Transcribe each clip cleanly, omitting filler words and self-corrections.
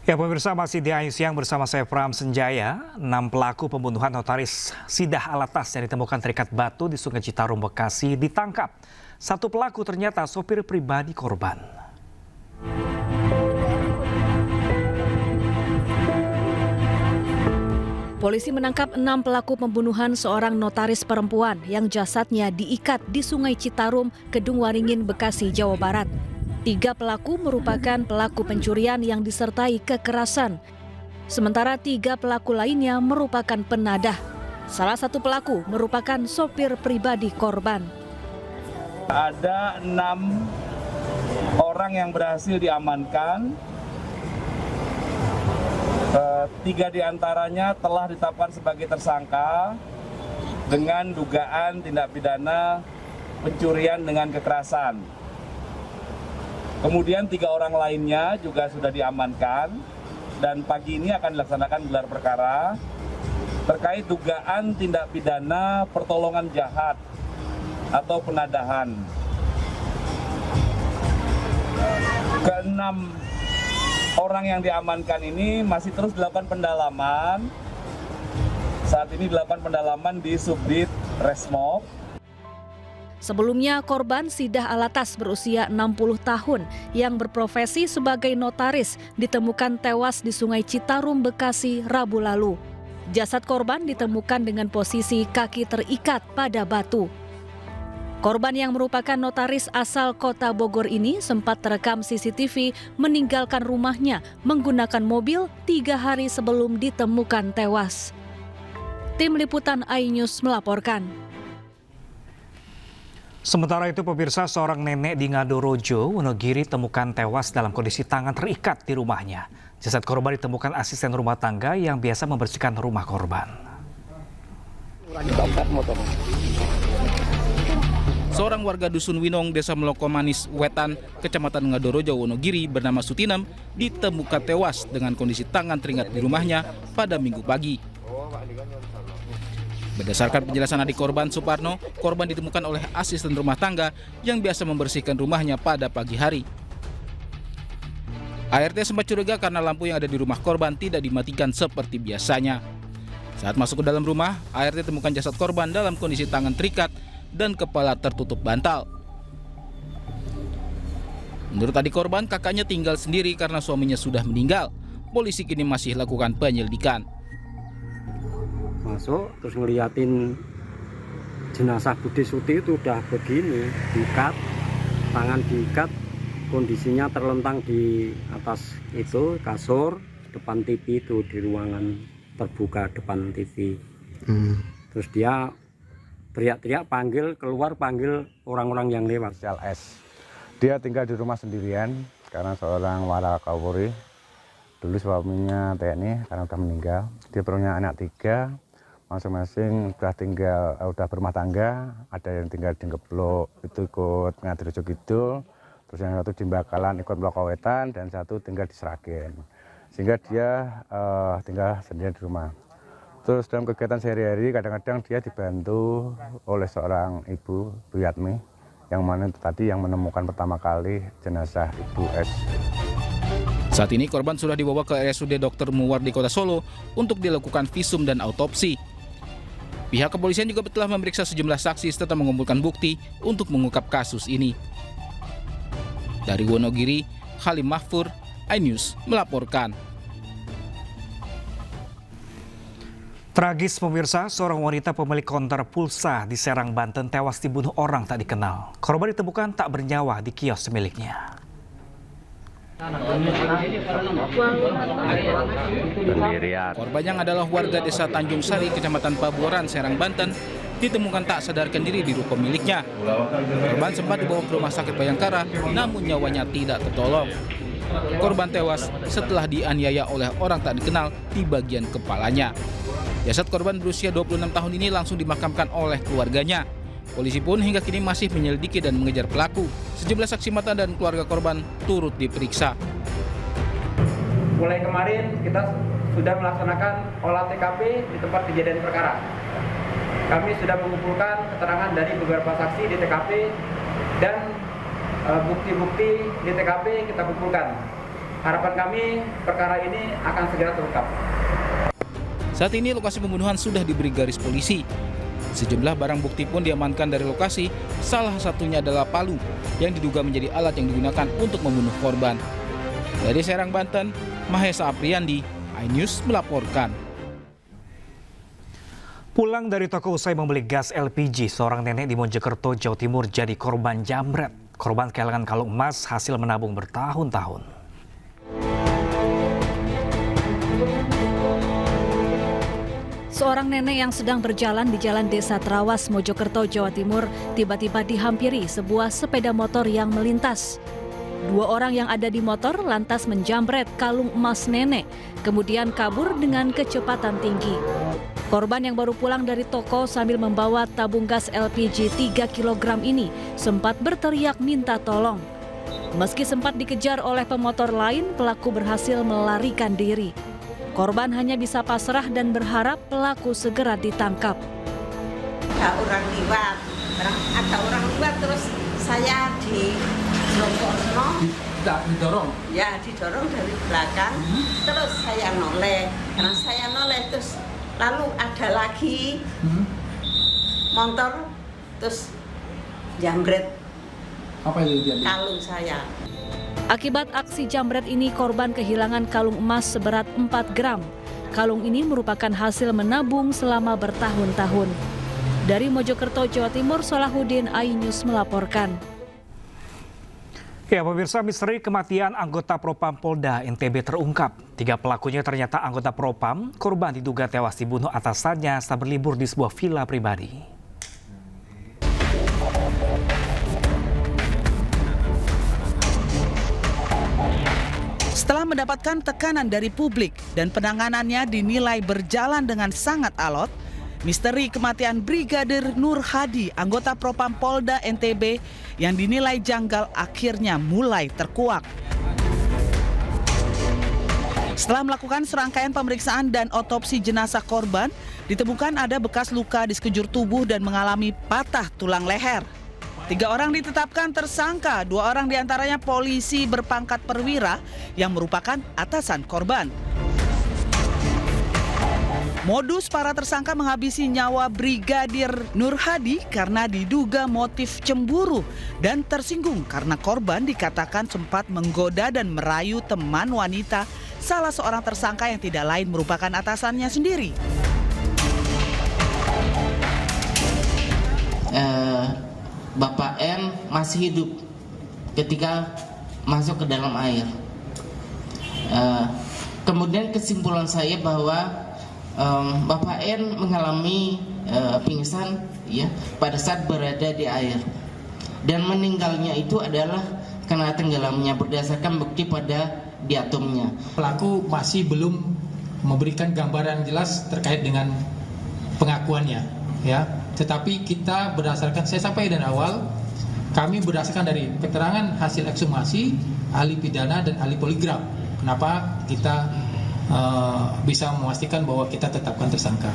Ya pemirsa, masih di Ayu Siang bersama saya Pram Senjaya. 6 pelaku pembunuhan notaris Sidah Alatas yang ditemukan terikat batu di Sungai Citarum, Bekasi ditangkap. Satu pelaku ternyata sopir pribadi korban. Polisi menangkap 6 pelaku pembunuhan seorang notaris perempuan yang jasadnya diikat di Sungai Citarum, Kedung Waringin, Bekasi, Jawa Barat. 3 pelaku merupakan pelaku pencurian yang disertai kekerasan. Sementara 3 pelaku lainnya merupakan penadah. Salah satu pelaku merupakan sopir pribadi korban. Ada 6 orang yang berhasil diamankan. 3 diantaranya telah ditetapkan sebagai tersangka dengan dugaan tindak pidana pencurian dengan kekerasan. Kemudian 3 orang lainnya juga sudah diamankan dan pagi ini akan dilaksanakan gelar perkara terkait dugaan tindak pidana pertolongan jahat atau penadahan. Ke-6 orang yang diamankan ini masih terus dilakukan pendalaman. Saat ini dilakukan pendalaman di Subdit Resmob. Sebelumnya korban Sidah Alatas berusia 60 tahun yang berprofesi sebagai notaris ditemukan tewas di Sungai Citarum, Bekasi, Rabu lalu. Jasad korban ditemukan dengan posisi kaki terikat pada batu. Korban yang merupakan notaris asal Kota Bogor ini sempat terekam CCTV meninggalkan rumahnya menggunakan mobil 3 hari sebelum ditemukan tewas. Tim Liputan iNews melaporkan. Sementara itu pemirsa, seorang nenek di Ngadorojo, Wonogiri temukan tewas dalam kondisi tangan terikat di rumahnya. Jasad korban ditemukan asisten rumah tangga yang biasa membersihkan rumah korban. Seorang warga Dusun Winong, Desa Melokomanis Wetan, Kecamatan Ngadorojo, Wonogiri bernama Sutinem ditemukan tewas dengan kondisi tangan teringat di rumahnya pada Minggu pagi. Berdasarkan penjelasan adik korban Suparno, korban ditemukan oleh asisten rumah tangga yang biasa membersihkan rumahnya pada pagi hari. ART sempat curiga karena lampu yang ada di rumah korban tidak dimatikan seperti biasanya. Saat masuk ke dalam rumah, ART temukan jasad korban dalam kondisi tangan terikat dan kepala tertutup bantal. Menurut adik korban, kakaknya tinggal sendiri karena suaminya sudah meninggal. Polisi kini masih lakukan penyelidikan. Masuk terus ngeliatin jenazah Budi Suti itu udah begini, diikat, tangan diikat, kondisinya terlentang di atas itu kasur depan TV itu, di ruangan terbuka depan TV. Terus dia teriak-teriak, panggil orang-orang yang lewat. S. Dia tinggal di rumah sendirian karena seorang warakawuri. Dulu suaminya TNI karena udah meninggal. Dia punya anak 3. Masing-masing udah berumah tangga, ada yang tinggal di Ngeblok, itu ikut Ngadorojo Kidul, terus yang satu di Bakalan ikut Melokowetan, dan satu tinggal di Sragen. Sehingga dia tinggal sendirian di rumah. Terus dalam kegiatan sehari-hari kadang-kadang dia dibantu oleh seorang ibu, Bu Yatmi, yang mana itu tadi yang menemukan pertama kali jenazah Ibu S. Saat ini korban sudah dibawa ke RSUD Dr. Muwar di Kota Solo untuk dilakukan visum dan autopsi. Pihak kepolisian juga telah memeriksa sejumlah saksi serta mengumpulkan bukti untuk mengungkap kasus ini. Dari Wonogiri, Halim Mahfur, iNews melaporkan. Tragis pemirsa, seorang wanita pemilik konter pulsa di Serang, Banten tewas dibunuh orang tak dikenal. Korban ditemukan tak bernyawa di kios miliknya. Korban yang adalah warga Desa Tanjung Sari, Kecamatan Pabuaran, Serang, Banten, ditemukan tak sadarkan diri di ruko miliknya. Korban sempat dibawa ke rumah sakit Bayangkara, namun nyawanya tidak tertolong. Korban tewas setelah dianiaya oleh orang tak dikenal di bagian kepalanya. Jasad korban berusia 26 tahun ini langsung dimakamkan oleh keluarganya. Polisi pun hingga kini masih menyelidiki dan mengejar pelaku. Sejumlah saksi mata dan keluarga korban turut diperiksa. Mulai kemarin kita sudah melaksanakan olah TKP di tempat kejadian perkara. Kami sudah mengumpulkan keterangan dari beberapa saksi di TKP dan bukti-bukti di TKP kita kumpulkan. harapan kami perkara ini akan segera terungkap. Saat ini lokasi pembunuhan sudah diberi garis polisi. Sejumlah barang bukti pun diamankan dari lokasi, salah satunya adalah palu yang diduga menjadi alat yang digunakan untuk membunuh korban. Dari Serang, Banten, Mahesa Apriandi, iNews melaporkan. Pulang dari toko usai membeli gas LPG, seorang nenek di Mojokerto, Jawa Timur jadi korban jambret. Korban kehilangan kalung emas hasil menabung bertahun-tahun. Seorang nenek yang sedang berjalan di Jalan Desa Trawas, Mojokerto, Jawa Timur, tiba-tiba dihampiri sebuah sepeda motor yang melintas. Dua orang yang ada di motor lantas menjambret kalung emas nenek, kemudian kabur dengan kecepatan tinggi. Korban yang baru pulang dari toko sambil membawa tabung gas LPG 3 kg ini sempat berteriak minta tolong. Meski sempat dikejar oleh pemotor lain, pelaku berhasil melarikan diri. Korban hanya bisa pasrah dan berharap pelaku segera ditangkap. Ada orang liwat terus saya didorong. Ya, didorong dari belakang. Terus saya noleh. Karena saya noleh terus lalu ada lagi motor terus jambret. Apa itu dia? Kalung saya. Akibat aksi jambret ini, korban kehilangan kalung emas seberat 4 gram. Kalung ini merupakan hasil menabung selama bertahun-tahun. Dari Mojokerto, Jawa Timur, Salahuddin, iNews melaporkan. Ya, pemirsa, misteri kematian anggota Propam Polda NTB terungkap. 3 pelakunya ternyata anggota Propam. Korban diduga tewas dibunuh atasannya saat berlibur di sebuah villa pribadi. Setelah mendapatkan tekanan dari publik dan penanganannya dinilai berjalan dengan sangat alot, misteri kematian Brigadir Nur Hadi, anggota Propam Polda NTB yang dinilai janggal akhirnya mulai terkuak. Setelah melakukan serangkaian pemeriksaan dan otopsi jenazah korban, ditemukan ada bekas luka di sekujur tubuh dan mengalami patah tulang leher. 3 orang ditetapkan tersangka, 2 orang diantaranya polisi berpangkat perwira yang merupakan atasan korban. Modus para tersangka menghabisi nyawa Brigadir Nur Hadi karena diduga motif cemburu dan tersinggung karena korban dikatakan sempat menggoda dan merayu teman wanita salah seorang tersangka yang tidak lain merupakan atasannya sendiri. Bapak N masih hidup ketika masuk ke dalam air. Kemudian kesimpulan saya bahwa Bapak N mengalami pingsan ya pada saat berada di air dan meninggalnya itu adalah karena tenggelamnya berdasarkan bukti pada diatomnya. Pelaku masih belum memberikan gambaran jelas terkait dengan pengakuannya, ya. Tetapi kita berdasarkan, saya sampaikan dari awal, kami berdasarkan dari keterangan hasil ekshumasi, ahli pidana dan ahli poligraf. Kenapa kita bisa memastikan bahwa kita tetapkan tersangka.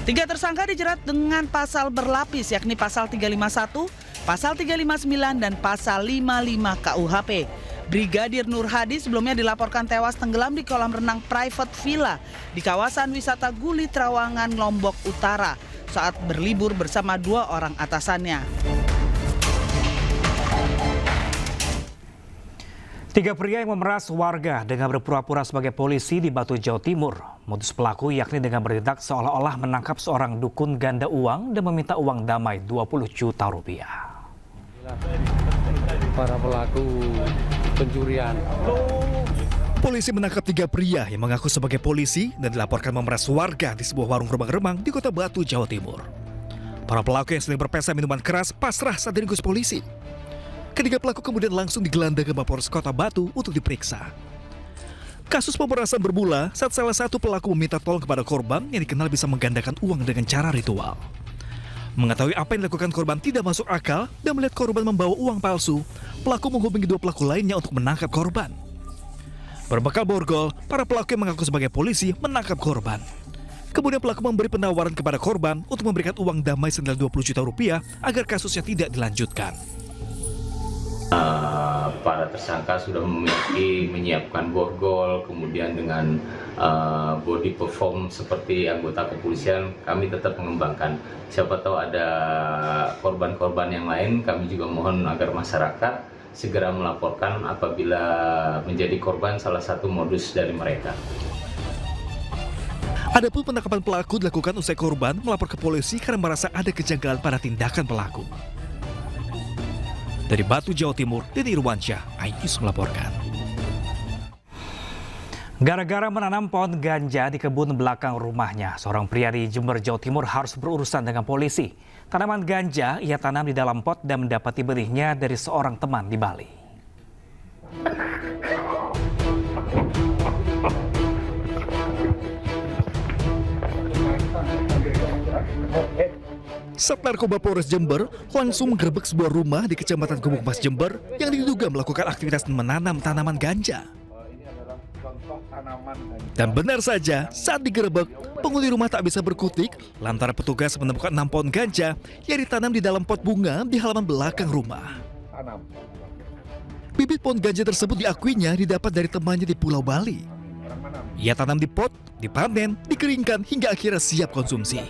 3 tersangka dijerat dengan pasal berlapis, yakni pasal 351, pasal 359, dan pasal 55 KUHP. Brigadir Nur Hadi sebelumnya dilaporkan tewas tenggelam di kolam renang private villa di kawasan wisata Guli Trawangan, Lombok Utara saat berlibur bersama 2 orang atasannya. 3 pria yang memeras warga dengan berpura-pura sebagai polisi di Batu, Jawa Timur. Modus pelaku yakni dengan bertindak seolah-olah menangkap seorang dukun ganda uang dan meminta uang damai 20 juta rupiah. Para pelaku pencurian. Polisi menangkap 3 pria yang mengaku sebagai polisi dan dilaporkan memeras warga di sebuah warung remang-remang di Kota Batu, Jawa Timur. Para pelaku yang sedang berpesta minuman keras pasrah saat diringkus polisi. Ketiga pelaku kemudian langsung digelandang ke Mapolres Kota Batu untuk diperiksa. Kasus pemerasan bermula saat salah satu pelaku meminta tolong kepada korban yang dikenal bisa menggandakan uang dengan cara ritual. Mengetahui apa yang dilakukan korban tidak masuk akal dan melihat korban membawa uang palsu, pelaku menghubungi 2 pelaku lainnya untuk menangkap korban. Berbekal borgol, para pelaku yang mengaku sebagai polisi menangkap korban. Kemudian pelaku memberi penawaran kepada korban untuk memberikan uang damai senilai 20 juta rupiah agar kasusnya tidak dilanjutkan. para tersangka sudah menyiapkan borgol, kemudian dengan body perform seperti anggota kepolisian, kami tetap mengembangkan. Siapa tahu ada korban-korban yang lain, kami juga mohon agar masyarakat segera melaporkan apabila menjadi korban salah satu modus dari mereka. Adapun penangkapan pelaku dilakukan usai korban melapor ke polisi karena merasa ada kejanggalan pada tindakan pelaku. Dari Batu, Jawa Timur, Deni Irwansyah, iNews melaporkan. Gara-gara menanam pohon ganja di kebun belakang rumahnya, seorang pria di Jember, Jawa Timur harus berurusan dengan polisi. Tanaman ganja ia tanam di dalam pot dan mendapati benihnya dari seorang teman di Bali. Sat Narkoba Polres Jember langsung menggerebek sebuah rumah di Kecamatan Gubuk Mas, Jember yang diduga melakukan aktivitas menanam tanaman ganja. Dan benar saja, saat digerebek, penghuni rumah tak bisa berkutik lantaran petugas menemukan 6 pohon ganja yang ditanam di dalam pot bunga di halaman belakang rumah. Bibit pohon ganja tersebut diakuinya didapat dari temannya di Pulau Bali. Ia tanam di pot, dipanen, dikeringkan hingga akhirnya siap konsumsi.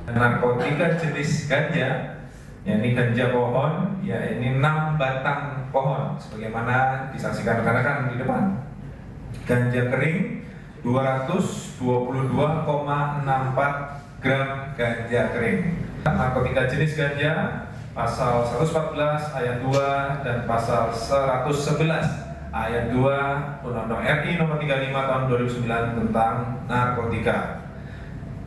Narkotika jenis ganja, yakni ganja pohon, ya ini 6 batang pohon, sebagaimana disaksikan rekan-rekan di depan. Ganja kering 222,64 gram ganja kering. Narkotika jenis ganja, pasal 114 ayat 2 dan pasal 111 ayat 2 Undang-Undang RI nomor 35 tahun 2009 tentang narkotika,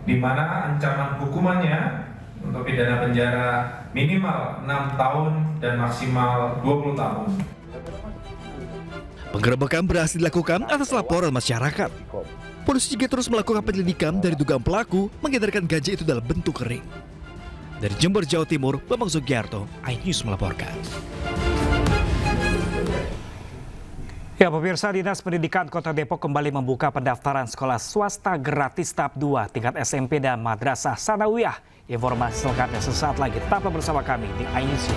di mana ancaman hukumannya untuk pidana penjara minimal 6 tahun dan maksimal 20 tahun. Penggerebekan berhasil dilakukan atas laporan masyarakat. Polisi juga terus melakukan penyelidikan dari dugaan pelaku mengedarkan ganja itu dalam bentuk kering. Dari Jember, Jawa Timur, Bambang Sugiarto, iNews melaporkan. Ya, pemirsa, Dinas Pendidikan Kota Depok kembali membuka pendaftaran sekolah swasta gratis tahap 2 tingkat SMP dan Madrasah Sanawiyah. Informasi selengkapnya sesaat lagi. Tetaplah bersama kami di iNews.